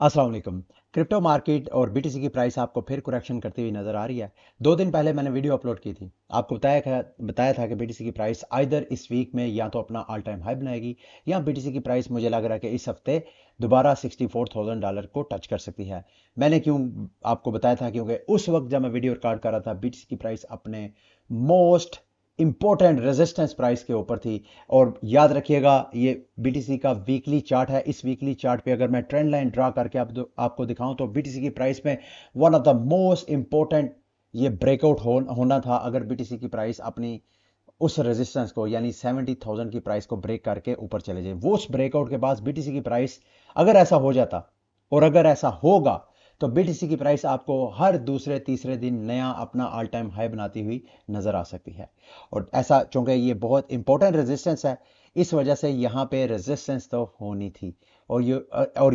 अस्सलाम वालेकुम। Crypto market और बीटीसी की प्राइस आपको फिर करेक्शन करती हुई नजर आ रही है। 2 दिन पहले मैंने वीडियो अपलोड की थी। आपको बताया था कि बीटीसी की प्राइस आइदर इस वीक में या तो अपना ऑल टाइम हाई बनाएगी, या बीटीसी की प्राइस मुझे लग रहा है कि इस हफ्ते दोबारा $64,000 को टच कर सकती है। मैंने क्यों आपको बताया था, क्योंकि उस वक्त जब मैं वीडियो रिकॉर्ड कर रहा था बीटीसी की प्राइस अपने मोस्ट इंपॉर्टेंट रेजिस्टेंस प्राइस के ऊपर थी। और याद रखिएगा, ये बीटीसी का वीकली चार्ट है। इस वीकली चार्ट पे अगर मैं ट्रेंड लाइन ड्रा करके आपको दिखाऊं तो बीटीसी की प्राइस में one of the most important ये ब्रेकआउट होना था, अगर बीटीसी की प्राइस अपनी उस रेजिस्टेंस को यानी 70,000 की प्राइस को ब्रेक करके ऊपर चले जाए। वो उस ब्रेकआउट के बाद बीटीसी की प्राइस अगर ऐसा हो जाता, और अगर ऐसा होगा, तो बीटीसी की प्राइस आपको हर दूसरे तीसरे दिन नया अपना ऑल टाइम हाई बनाती हुई नजर आ सकती है। और ऐसा चूंकि ये बहुत इंपॉर्टेंट रेजिस्टेंस है, इस वजह से यहाँ पे रेजिस्टेंस तो होनी थी। और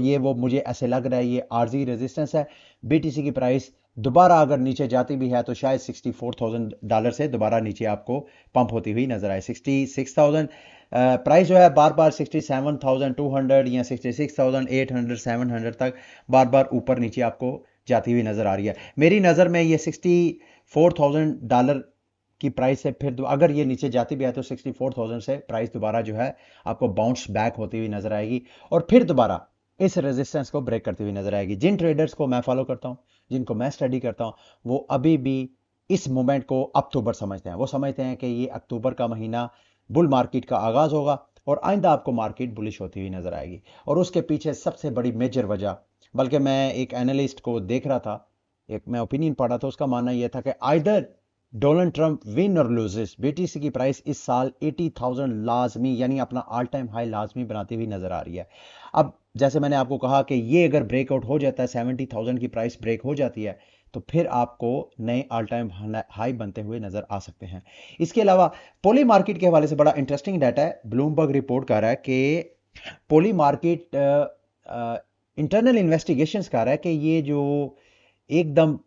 ये वो मुझे ऐसे लग रहा है ये आर्जी रेजिस्टेंस है। बीटीसी की प्राइस दोबारा अगर नीचे जाती भी है तो शायद $64,000 से दोबारा नीचे आपको पंप होती हुई नजर आए। 66,000 प्राइस जो है बार बार 67,200 या 66,800 700 तक बार बार ऊपर नीचे आपको जाती हुई नजर आ रही है। मेरी नज़र में ये $64,000 की प्राइस से फिर अगर ये नीचे जाती भी है तो 64,000 से प्राइस दोबारा जो है आपको बाउंस बैक होती हुई नजर आएगी, और फिर दोबारा इस रेजिस्टेंस को ब्रेक करती हुई नजर आएगी। जिन ट्रेडर्स को मैं फॉलो करता हूं, जिनको मैं स्टडी करता हूं, वो अभी भी इस मोमेंट को अक्टूबर समझते हैं। वो समझते हैं कि ये अक्टूबर का महीना बुल मार्केट का आगाज होगा, और आइंदा आपको मार्केट बुलिश होती हुई नजर आएगी। और उसके पीछे सबसे बड़ी मेजर वजह, बल्कि मैं एक एनालिस्ट को देख रहा था, एक मैं ओपिनियन पढ़ा था, उसका मानना यह था कि आइदर डोनाल्ड ट्रंप विन और लूजेस, बीटीसी की प्राइस इस साल 80,000 लाजमी यानी अपना ऑल टाइम हाई लाजमी बनाती हुई नजर आ रही है। अब जैसे मैंने आपको कहा कि ये अगर ब्रेकआउट हो जाता है, 70,000 की प्राइस ब्रेक हो जाती है, तो फिर आपको नए ऑल टाइम हाई बनते हुए नजर आ सकते हैं। इसके अलावा पोली मार्केट के हवाले से बड़ा इंटरेस्टिंग डाटा है। ब्लूमबर्ग रिपोर्ट कर रहा है कि पोली मार्केट इंटरनल इन्वेस्टिगेशंस कर रहा है कि ये जो एकदम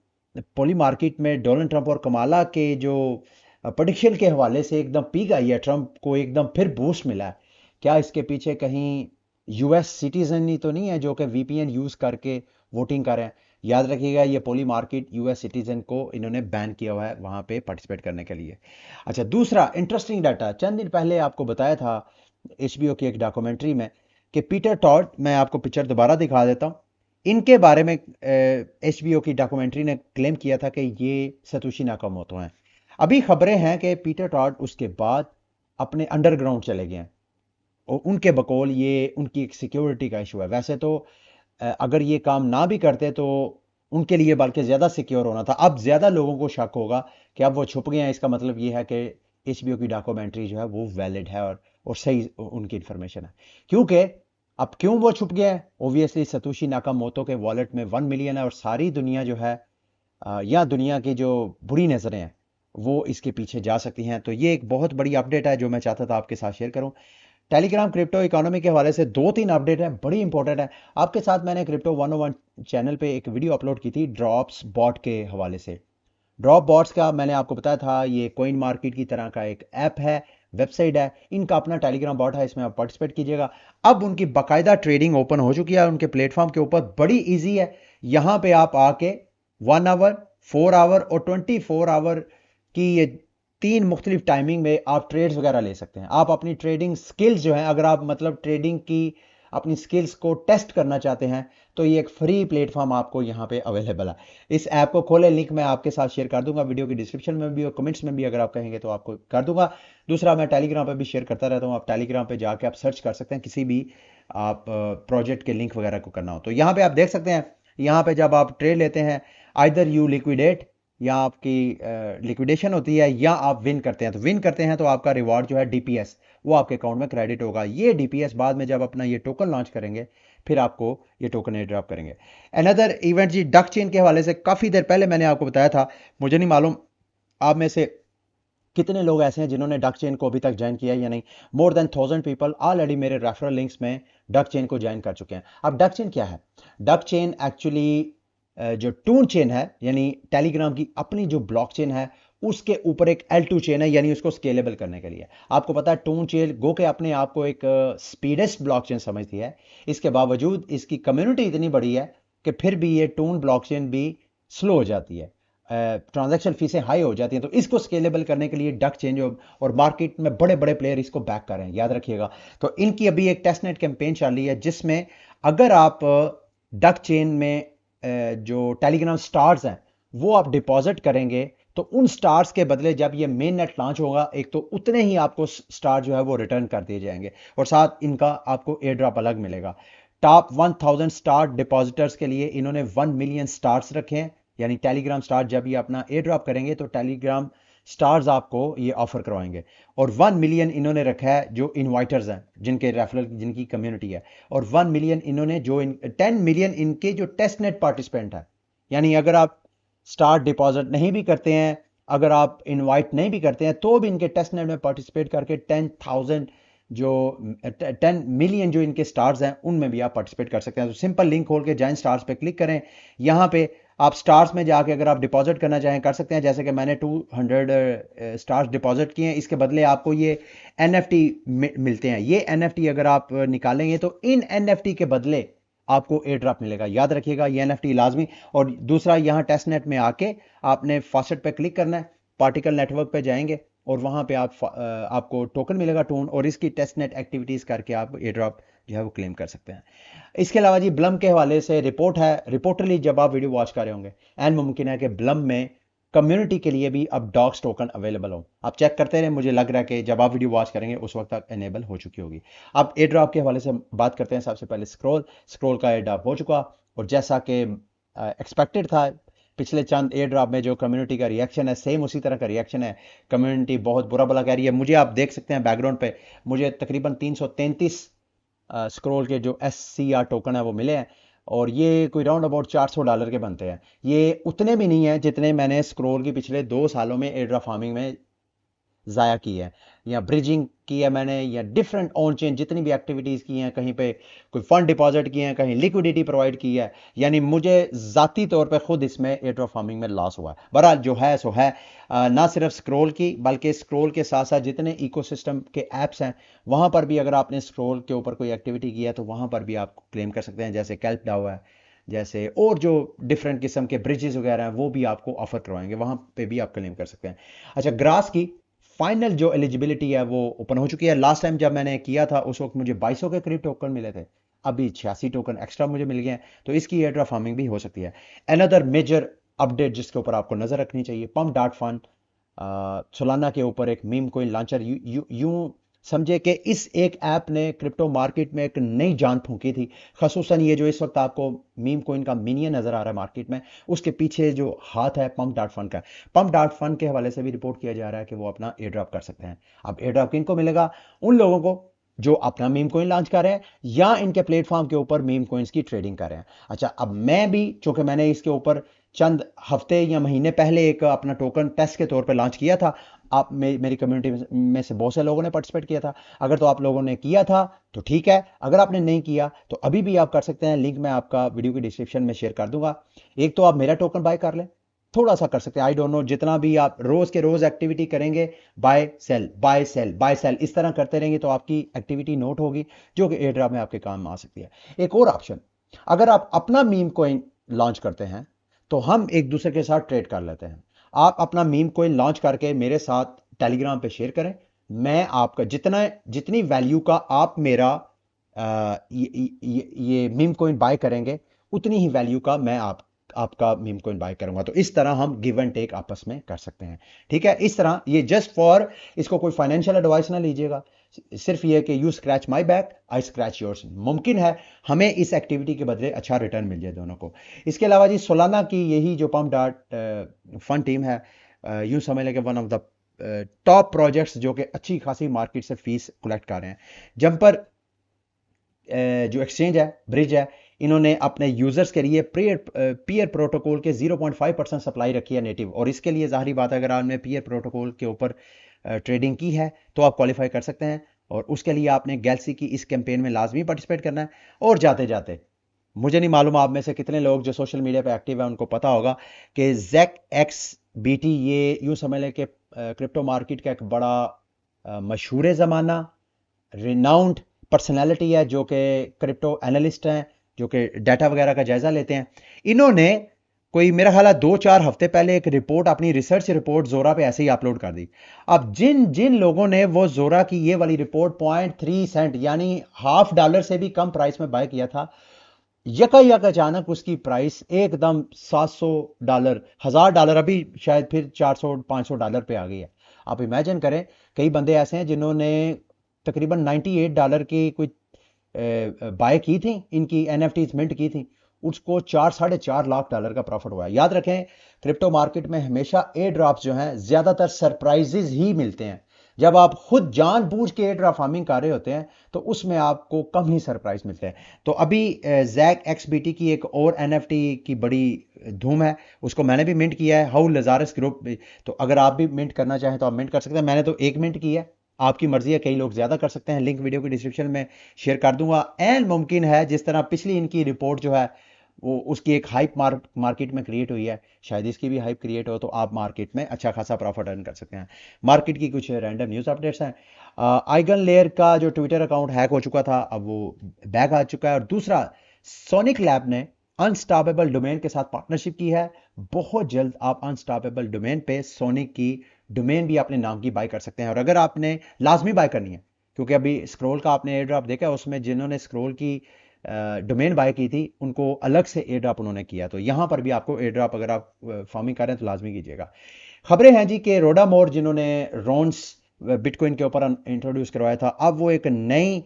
पोली मार्केट में डोनाल्ड ट्रंप और कमाला के जो प्रेडिक्शन के हवाले से एकदम पीक आई है, ट्रंप को एकदम फिर बूस्ट मिला है। क्या इसके पीछे कहीं यूएस सिटीजन ही तो नहीं है जो कि वीपीएन यूज करके वोटिंग कर रहे हैं? याद रखिएगा, ये पोली मार्केट यूएस सिटीजन को इन्होंने बैन किया हुआ है वहां पे पार्टिसिपेट करने के लिए। अच्छा, दूसरा इंटरेस्टिंग डाटा, चंद दिन पहले आपको बताया था एचबीओ की एक डॉक्यूमेंट्री में कि पीटर टॉड, मैं आपको पिक्चर दोबारा दिखा देता हूं, इनके बारे में एचबीओ की डॉक्यूमेंट्री ने क्लेम किया था कि ये सतोशी नाकामोटो हैं। अभी खबरें हैं कि पीटर टॉड उसके बाद अपने अंडरग्राउंड चले गए हैं, और उनके बकौल ये उनकी एक सिक्योरिटी का इशू है। वैसे तो अगर ये काम ना भी करते तो उनके लिए बल्कि ज्यादा सिक्योर होना था। अब ज्यादा लोगों को शक होगा कि अब वो छुप गए हैं। इसका मतलब ये है कि एचबीओ की डॉक्यूमेंट्री जो है वो वैलिड है, और सही उनकी इंफॉर्मेशन है। क्योंकि अब क्यों वो छुप गया है? ओबियसली सतोशी नाकामोटो के वॉलेट में 1 मिलियन है, और सारी दुनिया जो है या दुनिया की जो बुरी नजरें हैं वो इसके पीछे जा सकती हैं। तो ये एक बहुत बड़ी अपडेट है जो मैं चाहता था आपके साथ शेयर करूं। टेलीग्राम क्रिप्टो इकोनॉमी के हवाले से 2-3 अपडेट है, बड़ी इंपॉर्टेंट है। आपके साथ मैंने क्रिप्टो 101 चैनल पे एक वीडियो अपलोड की थी ड्रॉप्स बॉट के हवाले से। ड्रॉप बॉट्स का मैंने आपको बताया था, ये कोइन मार्केट की तरह का एक ऐप है, वेबसाइट है। इनका अपना टेलीग्राम बॉट है, इसमें आप पार्टिसिपेट कीजिएगा। अब उनकी बाकायदा ट्रेडिंग ओपन हो चुकी है उनके प्लेटफॉर्म के ऊपर, बड़ी इजी है। यहां पे आप आके 1 आवर, 4 आवर और 24 आवर की ये 3 मुख्तलिफ टाइमिंग में आप ट्रेड्स वगैरह ले सकते हैं। आप अपनी ट्रेडिंग स्किल्स जो है, अगर आप मतलब ट्रेडिंग की अपनी स्किल्स को टेस्ट करना चाहते हैं, तो ये एक फ्री प्लेटफॉर्म आपको यहाँ पे अवेलेबल है। इस ऐप को खोले, लिंक मैं आपके साथ शेयर कर दूंगा वीडियो की डिस्क्रिप्शन में भी, और कमेंट्स में भी अगर आप कहेंगे तो आपको कर दूंगा। दूसरा, मैं टेलीग्राम पे भी शेयर करता रहता हूँ। आप टेलीग्राम पे जाके आप सर्च कर सकते हैं किसी भी आप प्रोजेक्ट के लिंक वगैरह को करना हो तो। यहाँ पे आप देख सकते हैं, यहाँ पे जब आप ट्रेड लेते हैं, आइदर यू लिक्विडेट, या आपकी लिक्विडेशन होती है, या आप विन करते हैं। तो विन करते हैं तो आपका रिवॉर्ड जो है डीपीएस, वो आपके अकाउंट में क्रेडिट होगा। ये डीपीएस बाद में जब अपना ये टोकन लॉन्च करेंगे, फिर आपको ये टोकन एयर ड्रॉप करेंगे। अनदर इवेंट जी, डक चेन के हवाले से काफी देर पहले मैंने आपको बताया था। मुझे नहीं मालूम आप में से कितने लोग ऐसे हैं जिन्होंने डक चेन को अभी तक ज्वाइन किया है या नहीं। मोर देन 1000 पीपल ऑलरेडी मेरे रेफरल लिंक्स में डक चेन को ज्वाइन कर चुके हैं। अब डक चेन क्या है? डक चेन एक्चुअली जो टून चेन है, यानी टेलीग्राम की अपनी जो ब्लॉक चेन है, उसके ऊपर एक L2 चेन है, यानी उसको स्केलेबल करने के लिए। आपको पता है टून चेन गो के अपने आप को एक स्पीडेस्ट ब्लॉकचेन समझती है, इसके बावजूद इसकी कम्युनिटी इतनी बड़ी है कि फिर भी ये टून ब्लॉकचेन भी स्लो हो जाती है, ट्रांजैक्शन फीसें हाई हो जाती हैं। तो इसको स्केलेबल करने के लिए डक चेंज और मार्केट में बड़े बड़े प्लेयर इसको बैक कर रहे हैं, याद रखिएगा। तो इनकी अभी एक टेस्टनेट कैंपेन चल रही है, जिसमें अगर आप डक चेन में जो टेलीग्राम स्टार्स हैं वो आप डिपॉजिट करेंगे, तो उन स्टार्स के बदले जब ये मेन नेट लॉन्च होगा, एक तो उतने ही आपको स्टार जो है वो रिटर्न कर दिए जाएंगे, और साथ इनका आपको एयर ड्रॉप अलग मिलेगा। टॉप 1000 स्टार डिपॉजिटर्स के लिए इन्होंने 1 मिलियन स्टार्स रखे हैं, यानी टेलीग्राम स्टार जब ये अपना एयर ड्रॉप करेंगे तो टेलीग्राम स्टार्स आपको ये ऑफर करवाएंगे। और 1 मिलियन इन्होंने रखा है जो इन्वाइटर्स हैं, जिनके रेफरल जिनकी कम्युनिटी है। और 1 मिलियन इन्होंने जो 10 मिलियन इनके जो टेस्ट नेट पार्टिसिपेंट है, यानी अगर आप स्टार डिपॉजिट नहीं भी करते हैं, अगर आप इनवाइट नहीं भी करते हैं, तो भी इनके टेस्ट नेट में पार्टिसिपेट करके 10,000 जो 10 मिलियन जो इनके स्टार्स हैं उनमें भी आप पार्टिसिपेट कर सकते हैं। तो सिंपल लिंक खोल के जॉइन स्टार्स पे क्लिक करें, यहाँ पे आप स्टार्स में जाके अगर आप डिपॉजिट करना चाहें कर सकते हैं। जैसे कि मैंने 200 स्टार्स डिपॉजिट किए हैं, इसके बदले आपको ये NFT मिलते हैं। ये NFT अगर आप निकालेंगे तो इन NFT के बदले आपको एयर ड्रॉप मिलेगा, याद रखिएगा ये NFT लाजमी। और दूसरा, यहाँ टेस्ट नेट में आके आपने फॉसेट पे क्लिक करना है, पार्टिकल नेटवर्क पे जाएंगे और वहां पे आपको टोकन मिलेगा टून, और इसकी टेस्ट नेट एक्टिविटीज करके आप एयर ड्रॉप जो है वो क्लेम कर सकते हैं। इसके अलावा जी ब्लम के हवाले से रिपोर्ट है, रिपोर्टरली जब आप वीडियो वॉच कर रहे होंगे, एंड मुमकिन है कि ब्लम में कम्युनिटी के लिए भी अब डॉक्स टोकन अवेलेबल हो। आप चेक करते रहे, मुझे लग रहा है कि जब आप वीडियो वॉच करेंगे उस वक्त तक एनेबल हो चुकी होगी। अब एयर ड्रॉप के हवाले से बात करते हैं। सबसे पहले स्क्रोल का एयर ड्रॉप हो चुका, और जैसा कि एक्सपेक्टेड था, पिछले चंद एयर ड्रॉप में जो कम्युनिटी का रिएक्शन है सेम उसी तरह का रिएक्शन है। कम्युनिटी बहुत बुरा भला कह रही है। मुझे आप देख सकते हैं बैकग्राउंड पे, मुझे तकरीबन 333 स्क्रोल के जो SCR टोकन है वो मिले हैं, और ये कोई राउंड अबाउट $400 के बनते हैं। ये उतने भी नहीं है जितने मैंने स्क्रोल की पिछले 2 सालों में एयर ड्रॉप फार्मिंग में ज़ाया की है, या ब्रिजिंग की है मैंने, या डिफरेंट ऑन चेन जितनी भी एक्टिविटीज़ की हैं, कहीं पे कोई फंड डिपॉजिट किए हैं, कहीं लिक्विडिटी प्रोवाइड की है, यानी मुझे ज़ाती तौर पे खुद इसमें एयर ड्रॉप फार्मिंग में लॉस हुआ है। बहरहाल जो है सो है। ना सिर्फ स्क्रोल की, बल्कि स्क्रोल के साथ साथ जितने इकोसिस्टम के ऐप्स हैं वहाँ पर भी अगर आपने स्क्रोल के ऊपर कोई एक्टिविटी की है तो वहाँ पर भी आप क्लेम कर सकते हैं। जैसे कैल्प डाओ है, जैसे और जो डिफरेंट किस्म के ब्रिजेस वगैरह हैं वो भी आपको ऑफर करवाएंगे, वहाँ पे भी आप क्लेम कर सकते हैं। अच्छा, ग्रास की फाइनल जो एलिजिबिलिटी है वो ओपन हो चुकी है। लास्ट टाइम जब मैंने किया था उस वक्त मुझे 2200 के करीब टोकन मिले थे, अभी 86 टोकन एक्स्ट्रा मुझे मिल गए हैं, तो इसकी एयर ड्रॉप फार्मिंग भी हो सकती है। अनदर मेजर अपडेट जिसके ऊपर आपको नजर रखनी चाहिए, पम्प डॉट फंड सोलाना के ऊपर एक मीम कोइन लॉन्चर, यूं समझे कि इस एक ऐप ने क्रिप्टो मार्केट में एक नई जान फूंकी थी। खसूसन ये जो इस वक्त आपको मीम कोइन का मिनियन नजर आ रहा है मार्केट में, उसके पीछे जो हाथ है पंप डॉट फंड का। पंप डॉट फंड के हवाले से भी रिपोर्ट किया जा रहा है कि वो अपना एयर ड्रॉप कर सकते हैं। अब एयर ड्रॉप किनको मिलेगा? उन लोगों को जो अपना मीम कोइन लॉन्च कर रहे हैं या इनके प्लेटफॉर्म के ऊपर मीम कोइंस की ट्रेडिंग कर रहे हैं। अच्छा, अब मैं भी, चूंकि मैंने इसके ऊपर चंद हफ्ते या महीने पहले एक अपना टोकन टेस्ट के तौर पे लॉन्च किया था, आप मेरी कम्युनिटी में से बहुत से लोगों ने पार्टिसिपेट किया था। अगर तो आप लोगों ने किया था तो ठीक है, अगर आपने नहीं किया तो अभी भी आप कर सकते हैं। लिंक मैं आपका वीडियो की डिस्क्रिप्शन में शेयर कर दूंगा। एक तो आप मेरा टोकन बाय कर लें, थोड़ा सा कर सकते हैं, आई डोंट नो, जितना भी आप रोज के रोज एक्टिविटी करेंगे, buy sell buy sell buy sell इस तरह करते रहेंगे तो आपकी एक्टिविटी नोट होगी, जो कि एयर ड्रॉप में आपके काम आ सकती है। एक और ऑप्शन, अगर आप अपना मीम कोइन लॉन्च करते हैं तो हम एक दूसरे के साथ ट्रेड कर लेते हैं। आप अपना मीम कोइन लॉन्च करके मेरे साथ टेलीग्राम पे शेयर करें, मैं आपका जितनी वैल्यू का आप मेरा ये मीम कोइन बाय करेंगे, उतनी ही वैल्यू का मैं आपका मीम कोइन बाय करूंगा। तो इस तरह हम गिव एंड टेक आपस में कर सकते हैं। ठीक है, इस तरह ये जस्ट फॉर, इसको कोई फाइनेंशियल एडवाइस ना लीजिएगा, सिर्फ ये कि you scratch my back I scratch yours. मुमकिन है हमें इस एक्टिविटी के बदले अच्छा रिटर्न मिल जाए दोनों को। इसके अलावा जी सोलाना की यही जो पंप डॉट फंड टीम है, यूं समझ लें कि one of the top projects जो कि अच्छी खासी मार्केट से फीस कलेक्ट कर रहे हैं। जंपर जो एक्सचेंज है, ब्रिज है, इन्होंने अपने यूजर्स के लिए पीयर प्रोटोकॉल के 0.5% सप्लाई रखी है नेटिव, और इसके लिए जाहिर बात है अगर आपने पीयर प्रोटोकॉल के ऊपर ट्रेडिंग की है तो आप क्वालिफाई कर सकते हैं, और उसके लिए आपने गैलेक्सी की इस कैंपेन में लाजमी पार्टिसिपेट करना है। और जाते जाते, मुझे नहीं मालूम आप में से कितने लोग जो सोशल मीडिया पे एक्टिव है उनको पता होगा कि जैक एक्स बीटी ये यूँ समझ लें कि क्रिप्टो मार्केट का एक बड़ा मशहूर ज़माना, रिनाउंड पर्सनैलिटी है जो कि क्रिप्टो एनालिस्ट हैं, जो कि डाटा वगैरह का जायज़ा लेते हैं। इन्होंने कोई मेरा ख्याल है 2-4 हफ्ते पहले एक रिपोर्ट, अपनी रिसर्च रिपोर्ट जोरा पे ऐसे ही अपलोड कर दी। अब जिन जिन लोगों ने वो जोरा की ये वाली रिपोर्ट 0.3 सेंट यानी $0.5 से भी कम प्राइस में बाय किया था, यकायक अचानक उसकी प्राइस एकदम $700, $1000, अभी शायद फिर $400-500 पे आ गई है। आप इमेजिन करें, कई बंदे ऐसे हैं जिन्होंने तकरीबन $98 की कोई बाय की थी, इनकी एनएफटीज मिंट की थी, उसको 4-4.5 लाख डॉलर का प्रॉफिट हुआ है। याद रखें, क्रिप्टो मार्केट में हमेशा एयर ड्रॉप्स जो हैं ज्यादातर सरप्राइजेज ही मिलते हैं। जब आप खुद जानबूझ के एयर ड्रॉप फार्मिंग कर रहे होते हैं तो उसमें आपको कम ही सरप्राइज मिलते हैं। तो अभी जैक एक्सबीटी की एक और एनएफटी की बड़ी धूम है, उसको मैंने भी मिंट किया है, हाउ लजारस ग्रुप। तो अगर आप भी मिंट करना चाहें तो आप मिंट कर सकते हैं। मैंने तो एक मिंट की है, आपकी मर्जी है, कई लोग ज्यादा कर सकते हैं। लिंक वीडियो की डिस्क्रिप्शन में शेयर कर दूंगा। एंड मुमकिन है जिस तरह पिछली इनकी रिपोर्ट जो है वो उसकी एक हाइप मार्केट में क्रिएट हुई है, शायद इसकी भी हाइप क्रिएट हो तो आप मार्केट में अच्छा खासा प्रॉफिट अर्न कर सकते हैं। मार्केट की कुछ रैंडम न्यूज़ अपडेट्स हैं। आइगन लेयर का जो ट्विटर अकाउंट हैक हो चुका था, अब वो बैक आ चुका है। और दूसरा, सोनिक लैब ने अनस्टॉपेबल डोमेन के साथ पार्टनरशिप की है। बहुत जल्द आप अनस्टॉपेबल डोमेन पे सोनिक की डोमेन भी अपने नाम की बाय कर सकते हैं। और अगर आपने लाजमी बाय करनी है, क्योंकि अभी स्क्रोल का आपने एयर ड्रॉप देखा, उसमें जिन्होंने स्क्रोल की डोमेन बाय की थी उनको अलग से एयर ड्रॉप उन्होंने किया। तो यहां पर भी आपको एयर ड्रॉप अगर आप फार्मिंग कर रहे हैं तो लाजमी कीजिएगा। खबरें हैं जी कि रोडा मोर जिन्होंने रोन्स बिटकॉइन के ऊपर इंट्रोड्यूस करवाया था, अब वो एक नई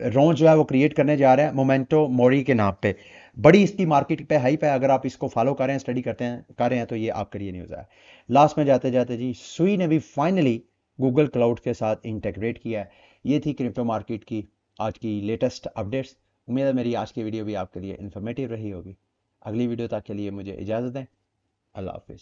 रोन जो है वो क्रिएट करने जा रहे हैं मोमेंटो मोरी के नाम पे। बड़ी इसकी मार्केट पे हाइप है। अगर आप इसको फॉलो कर रहे हैं, स्टडी करते हैं कर रहे हैं तो ये आपके लिए न्यूज़ है। लास्ट में जाते जाते जी, सुई ने भी फाइनली गूगल क्लाउड के साथ इंटेग्रेट किया है। ये थी क्रिप्टो मार्केट की आज की लेटेस्ट अपडेट्स। उम्मीद है मेरी आज की वीडियो भी आपके लिए इंफॉर्मेटिव रही होगी। अगली वीडियो तक के लिए मुझे इजाज़त दें। अल्लाह हाफिज़।